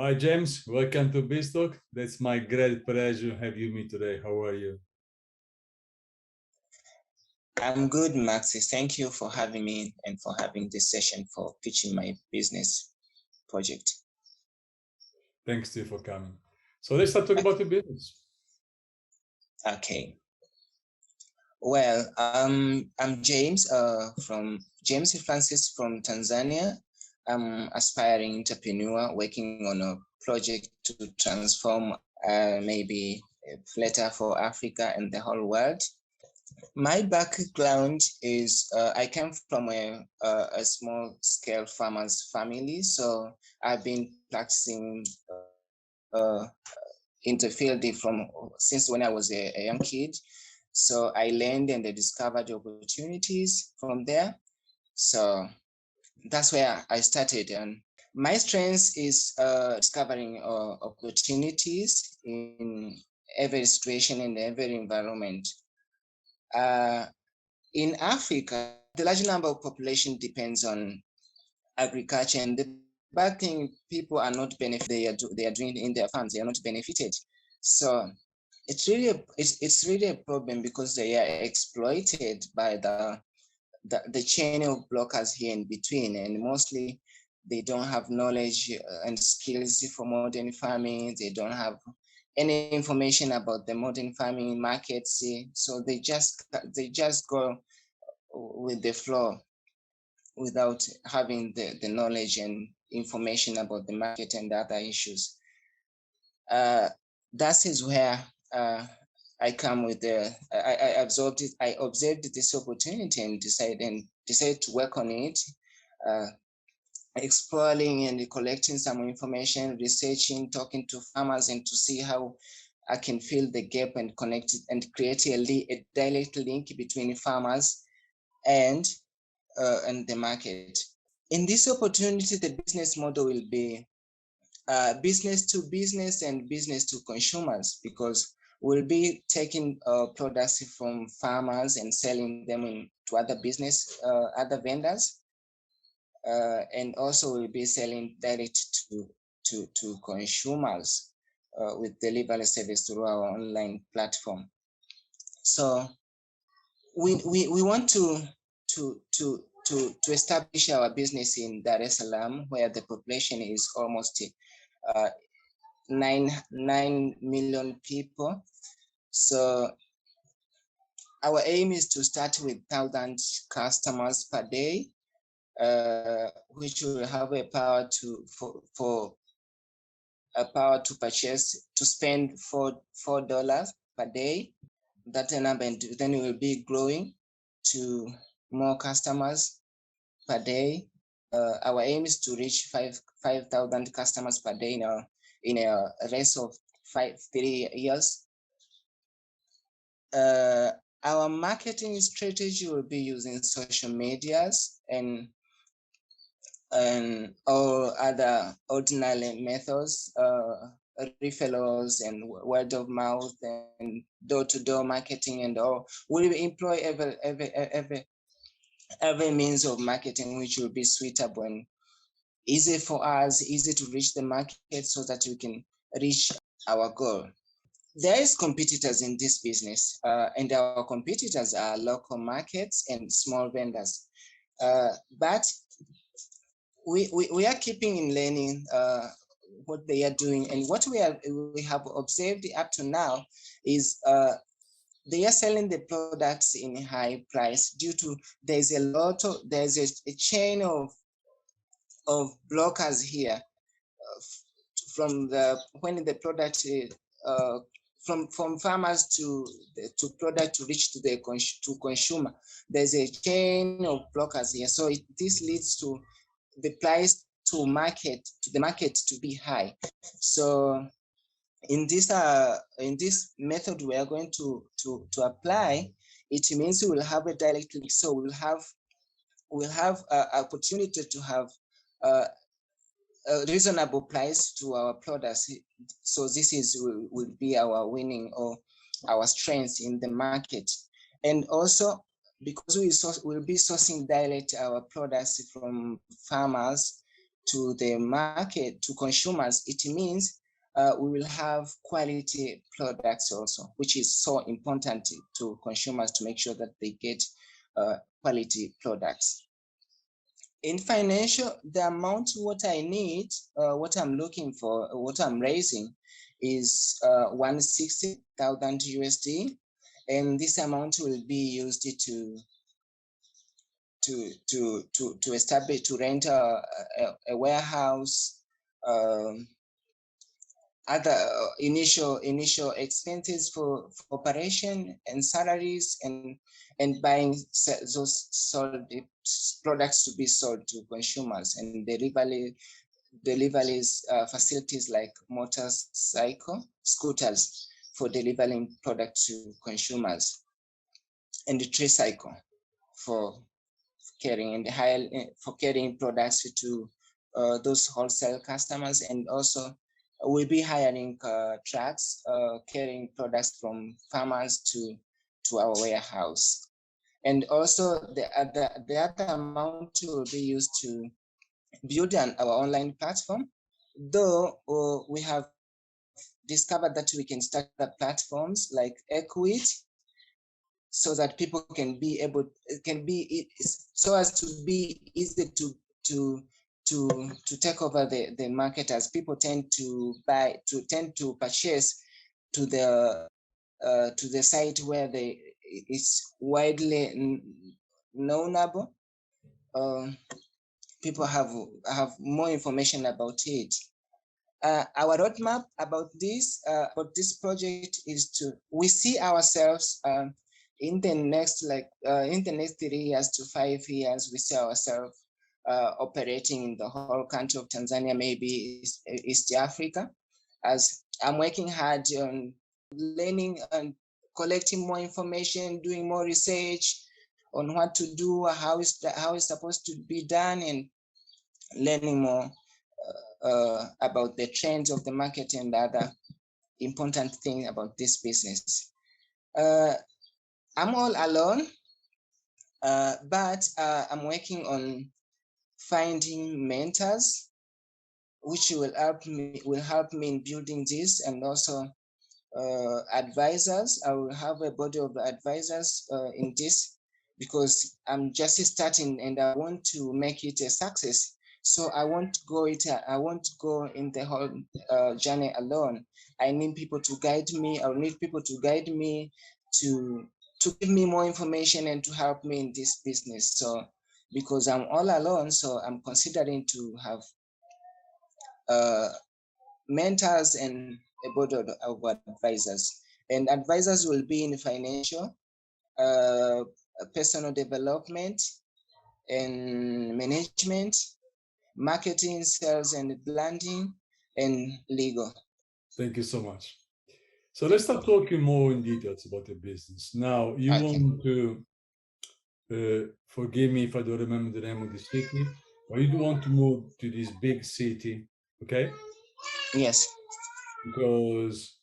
Hi James, welcome to BizTalk. That's my great pleasure to have you me today. How are you? I'm good, Maxi. Thank you for having me and for having this session for pitching my business project. Thanks to you for coming. So let's start talking about your business. Okay. Well, I'm James from James Francis from Tanzania. I'm aspiring entrepreneur working on a project to transform maybe later for Africa and the whole world. My background is I came from a small scale farmers family, so I've been practicing in the field from since when I was a young kid. So I learned and I discovered opportunities from there. So that's where I started. And my strength is discovering opportunities in every situation and every environment. In Africa, the large number of population depends on agriculture, and the bad thing, people are not benefit. They are doing in their farms. They are not benefited. So it's really a problem because they are exploited by the chain of blockers here in between, and mostly they don't have knowledge and skills for modern farming. They don't have any information about the modern farming markets, so they just go with the flow without having the knowledge and information about the market and other issues. That is where I come with I observed it. I observed this opportunity and decided to work on it, exploring and collecting some information, researching, talking to farmers, and to see how I can fill the gap and connect it and create a direct link between farmers and the market. In this opportunity, the business model will be business to business and business to consumers, because we'll be taking products from farmers and selling them to other business, other vendors, and also we'll be selling direct to consumers with delivery service through our online platform. So we want to establish our business in Dar es Salaam, where the population is almost 9 million people. So our aim is to start with 1,000 customers per day, which will have a power for a power to purchase, to spend $4 per day. That number, and then we will be growing to more customers per day. Our aim is to reach 5,000 customers per day in a race of 3 years. Our marketing strategy will be using social medias and all other ordinary methods, referrals and word of mouth and door-to-door marketing and all. We will employ every means of marketing which will be suitable and easy for us, easy to reach the market, so that we can reach our goal. There is competitors in this business, and our competitors are local markets and small vendors. But we are keeping in learning what they are doing, and what we have observed up to now is they are selling the products in high price due to there's a chain of blockers here from when the product from farmers to product to reach to the consumer. There's a chain of blockers here, so this leads to the price to the market to be high. So in this method we are going to apply, it means we will have a direct link. So we'll have opportunity to have a reasonable price to our products. So this will be our winning or our strength in the market. And also, because we'll be sourcing direct our products from farmers to the market, to consumers, it means we will have quality products also, which is so important to consumers to make sure that they get quality products. In financial, the amount what I need, what I'm looking for, what I'm raising is 160,000 USD, and this amount will be used to establish, to rent a warehouse, other initial expenses for operation and salaries, and buying those sold products to be sold to consumers, and deliveries facilities like motorcycle scooters for delivering product to consumers, and the tricycle for carrying, and for carrying products to those wholesale customers, and also we'll be hiring trucks carrying products from farmers to our warehouse. And also the other amount will be used to build our online platform, though we have discovered that we can start the platforms like Equity, so that people can be able, so as to be easy to take over the market, as people tend to purchase to the site where it's widely knownable. People have more information about it. Our roadmap about this project is we see ourselves in the next 3 years to 5 years, we see ourselves operating in the whole country of Tanzania, maybe East Africa, as I'm working hard on learning and collecting more information, doing more research on what to do, how it's supposed to be done, and learning more about the trends of the market and other important things about this business. I'm all alone, but I'm working on finding mentors, which will help me in building this, and also advisors. I will have a body of advisors in this, because I'm just starting and I want to make it a success. So I won't go in the whole journey alone. I need people to guide me. I will need people to guide me, to give me more information and to help me in this business. So because I'm all alone, so I'm considering to have mentors and a board of advisors. And advisors will be in financial, personal development, and management, marketing, sales and branding, and legal. Thank you so much. So let's start talking more in details about the business. Now, you want to, forgive me if I don't remember the name of the city, but you do want to move to this big city, okay? Yes. Because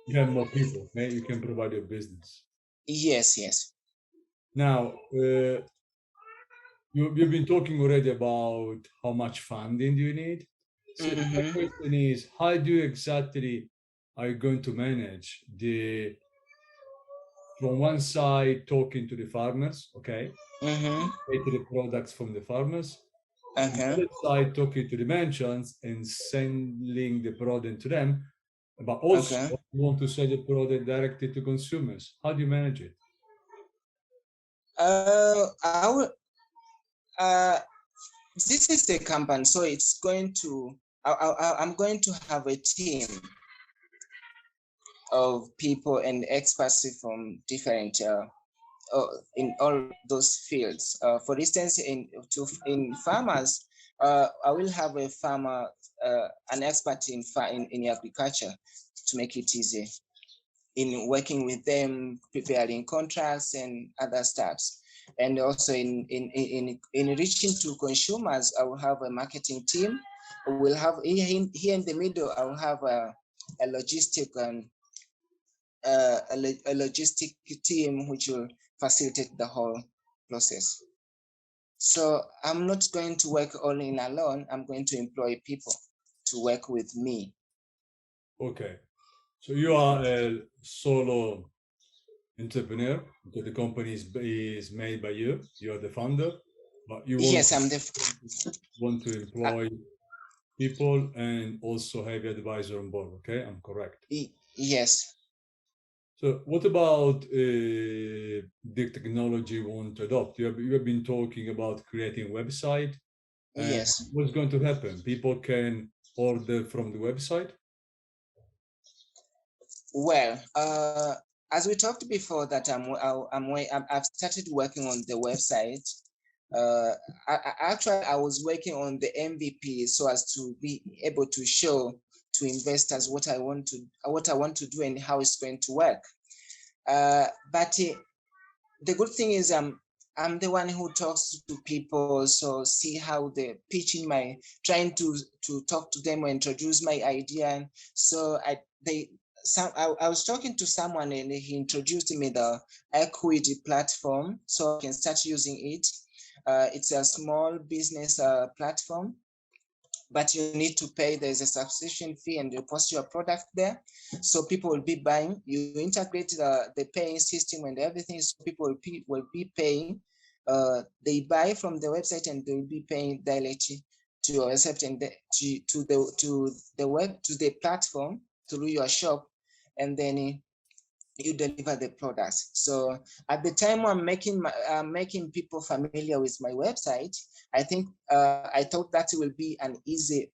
you have more people, okay? You can provide your business. Yes, yes. Now, you've been talking already about how much funding do you need. So the question is, how do you exactly are you going to manage from one side talking to the farmers, okay, get the products from the farmers, on the other side talking to the merchants and selling the product to them, but also you want to sell the product directly to consumers. How do you manage it? This is the company, so it's going to, I'm going to have a team of people and experts from different in all those fields. For instance, in farmers, I will have a farmer, an expert in agriculture, to make it easy in working with them, preparing contracts and other stuffs. And also in reaching to consumers, I will have a marketing team. We'll have here in the middle, I will have a logistic and a logistic team which will facilitate the whole process. So I'm not going to work only alone. I'm going to employ people to work with me. Okay. So you are a solo entrepreneur, because the company is made by you. You are the founder, but you Yes, I'm the. want to employ people and also have your advisor on board. Okay, I'm correct. Yes. So what about the technology you want to adopt? You have been talking about creating a website. Yes. What's going to happen? People can order from the website? Well, as we talked before, that I've started working on the website. Actually, I was working on the MVP so as to be able to show to investors what I want to do and how it's going to work. But the good thing is I'm the one who talks to people, so see how they're pitching trying to talk to them or introduce my idea. So I was talking to someone and he introduced me the Equity platform, so I can start using it. It's a small business platform, but you need to pay. There's a subscription fee and you post your product there. So people will be buying. You integrate the paying system and everything, so people will be paying. They buy from the website and they will be paying directly to your website and to the platform through your shop, and then you deliver the products. So at the time I'm making people familiar with my website, I think I thought that will be an easy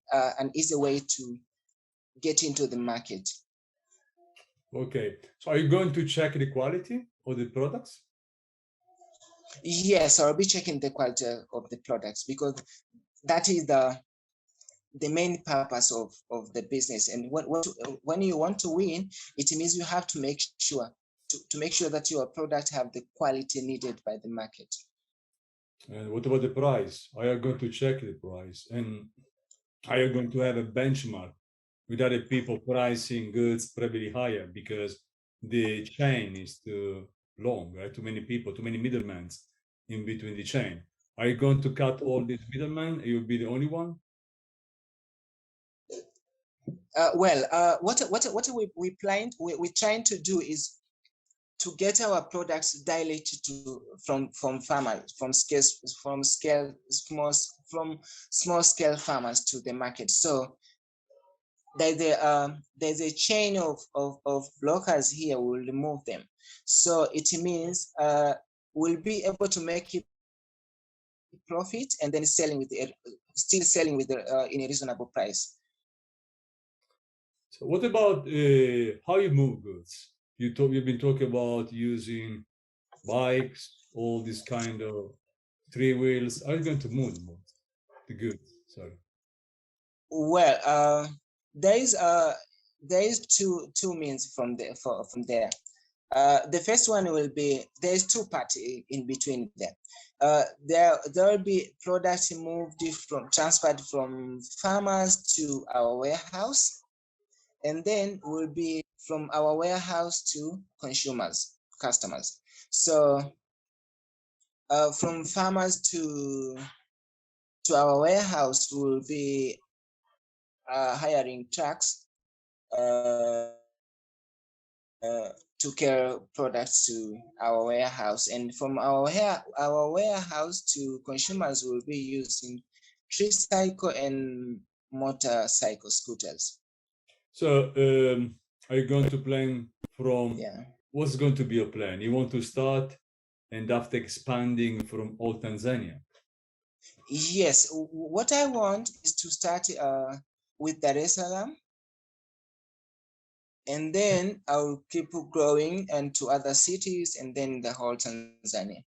way to get into the market. Okay. So are you going to check the quality of the products? Yes, I'll be checking the quality of the products, because that is the main purpose of the business. And when you want to win, it means you have to make sure that your product have the quality needed by the market. And what about the price? Are you going to check the price? And are you going to have a benchmark with other people pricing goods probably higher because the chain is too long, right? Too many people, too many middlemen in between the chain. Are you going to cut all these middlemen? You'll be the only one? What we planned, we're trying to do is to get our products directly from farmers, from small scale farmers to the market. So there's a chain of blockers here. We'll remove them. So it means we'll be able to make it profit and then still selling with in a reasonable price. So what about how you move goods? You've been talking about using bikes, all this kind of 3 wheels. Are you going to move the goods? Sorry. Well, there is two means from there. The first one will be, there's two parts in between them. There will be products transferred from farmers to our warehouse, and then will be from our warehouse to customers. So from farmers to our warehouse will be hiring trucks to carry products to our warehouse, and from our warehouse to consumers will be using tricycle and motorcycle scooters. So are you going to plan from what's going to be your plan? You want to start and after expanding from all Tanzania? Yes, what I want is to start with Dar es Salaam, and then I'll keep growing and to other cities, and then the whole Tanzania.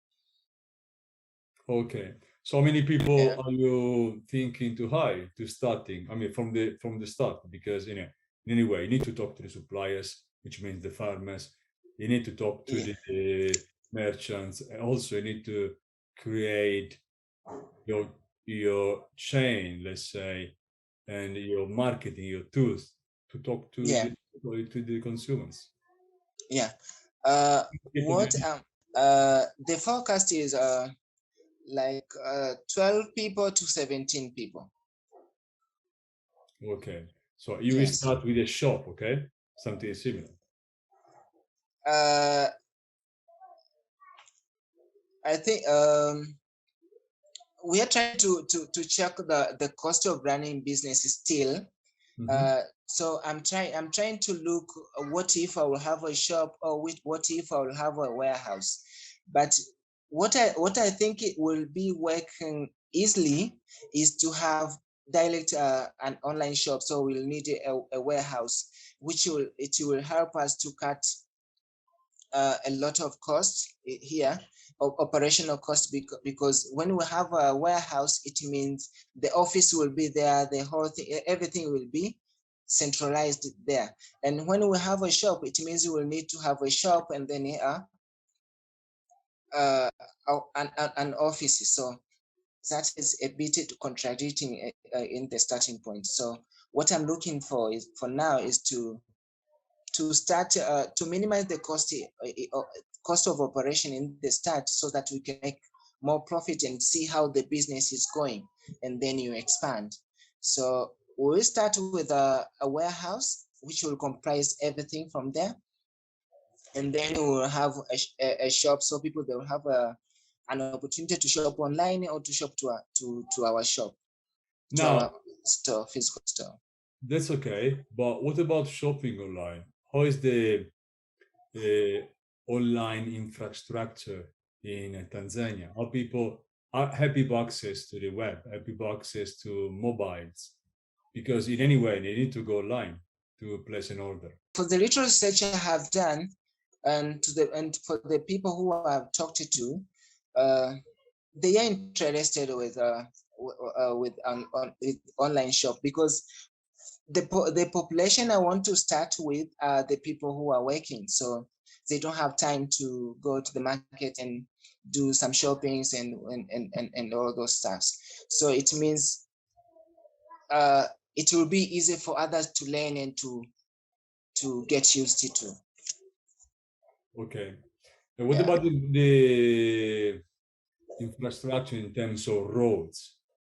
Okay. So how many people are you thinking to hire to starting? I mean, from the start, because anyway, you need to talk to the suppliers, which means the farmers. You need to talk to the merchants, and also you need to create your chain, let's say, and your marketing, your tools to talk to the consumers. Yeah. The forecast is like 12 people to 17 people. Okay, so you will Yes. start with a shop, okay? Something similar. I think we are trying to check the cost of running business still. So I'm trying to look what if I will have a shop, or what if I will have a warehouse. But what I think it will be working easily is to have direct an online shop. So we'll need a warehouse, which will help us to cut a lot of costs here, operational costs, because when we have a warehouse, it means the office will be there, the whole thing, everything will be centralized there. And when we have a shop, it means we will need to have a shop and then an office. So that is a bit contradicting in the starting point. So what I'm looking for now is to start to minimize the cost of operation in the start, so that we can make more profit and see how the business is going, and then you expand. So we'll start with a warehouse, which will comprise everything from there, and then we'll have a shop, so people, they will have an opportunity to shop online or to shop to our shop, to our store, physical store. That's okay, but what about shopping online? How is the online infrastructure in Tanzania? How people have people access to the web, have people access to mobiles? Because in any way, they need to go online to place an order. For the little research I have done, and for the people who I've talked to, they are interested with online shop, because the population I want to start with are the people who are working, so they don't have time to go to the market and do some shoppings and all those stuffs. So it means it will be easy for others to learn and to get used to. Okay. And what about the infrastructure in terms of roads?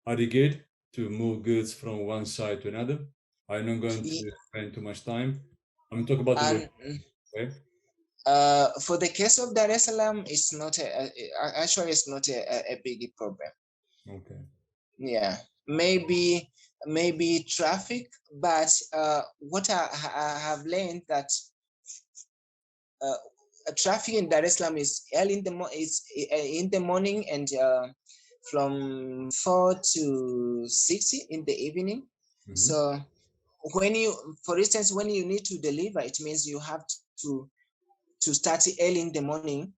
Are they good to move goods from one side to another? I'm not going to spend too much time. I'm talking about the okay? For the case of Dar es Salaam, it's not actually it's not a big problem. Okay. Yeah, maybe traffic, but what I have learned that traffic in Dar es Salaam is early in the morning, and from 4 to 6 in the evening. So when for instance, when you need to deliver, it means you have to start early in the morning,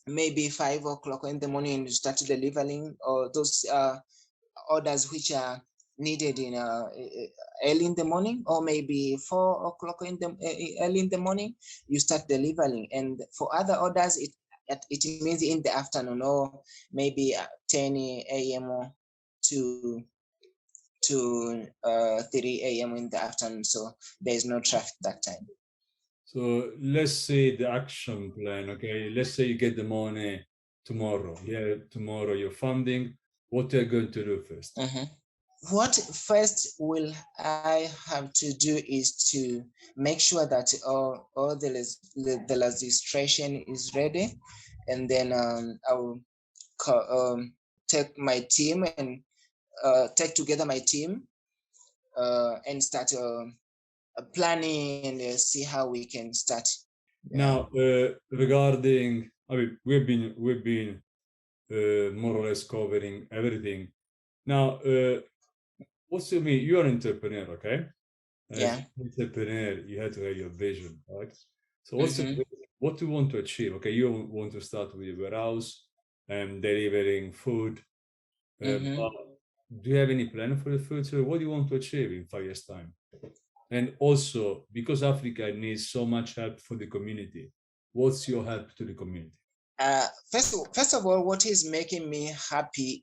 maybe 5 o'clock in the morning, and you start delivering, or those orders which are needed in early in the morning, or maybe 4 o'clock in the early in the morning, you start delivering. And for other orders, it means in the afternoon, or maybe 10 a.m. to 3 a.m. in the afternoon. So there is no traffic that time. So let's say the action plan, okay? Let's say you get the money tomorrow. Yeah, tomorrow you're funding. What are you going to do first? What first will I have to do is to make sure that all the registration is ready, and then I will take my team and take together my team and start planning and see how we can start. Now, regarding, I mean, we've been more or less covering everything. Now, what's your mean? You're an entrepreneur, okay? As an entrepreneur, you have to have your vision, right? So what do you want to achieve? Okay, you want to start with a warehouse and delivering food. But do you have any plan for the future? What do you want to achieve in 5 years' time? And also, because Africa needs so much help for the community, what's your help to the community? First of all, what is making me happy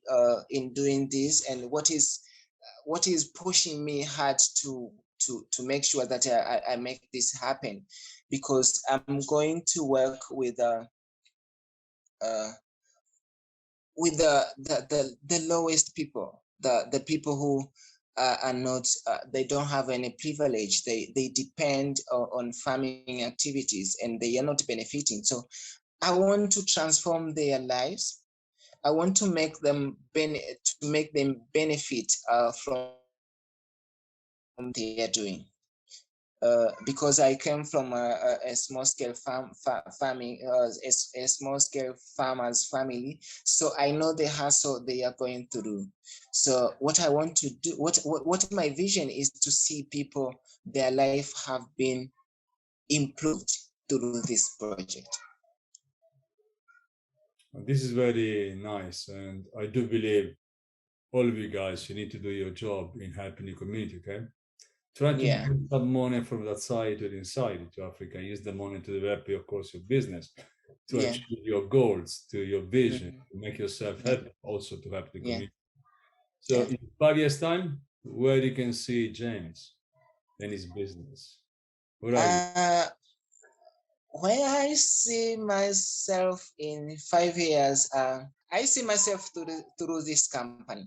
in doing this, and what is pushing me hard to make sure that I make this happen, because I'm going to work with with the lowest people, the people who are not, they don't have any privilege. They depend on farming activities and they are not benefiting. So I want to transform their lives. I want to make them benefit from they are doing. Because I came from a small scale farming, a small scale farmers family, so I know the hassle they are going through. So what I want to do, what my vision is to see people, their life have been improved through this project. This is very nice, and I do believe all of you guys, you need to do your job in helping the community. Okay. Try to bring some money from that side to the inside to Africa. Use the money to develop, of course, your business, to achieve your goals, to your vision, to make yourself happy, also to help the community. So in 5 years' time, where you can see James and his business? Where are you? Where I see myself in 5 years, I see myself through this company.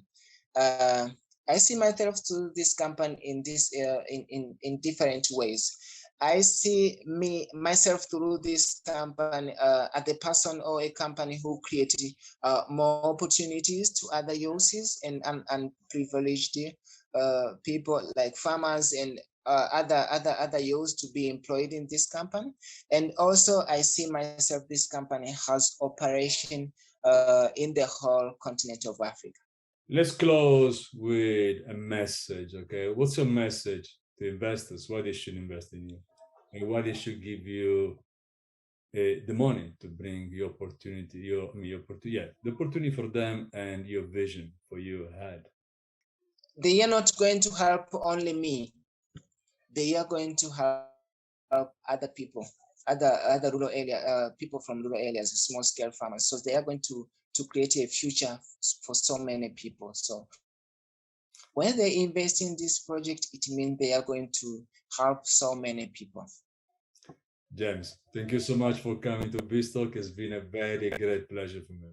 I see myself through this company in this in different ways. I see myself through this company as a person or a company who created more opportunities to other youths and privileged people like farmers and other youths to be employed in this company. And also I see myself, this company has operation in the whole continent of Africa. Let's close with a message, okay? What's your message to investors? Why they should invest in you? And why they should give you the money to bring your opportunity, the opportunity for them and your vision for you ahead? They are not going to help only me. They are going to help other people, other rural area, people from rural areas, small scale farmers. So they are going to create a future for so many people. So when they invest in this project, it means they are going to help so many people. James, thank you so much for coming to BizTalk. It's been a very great pleasure for me.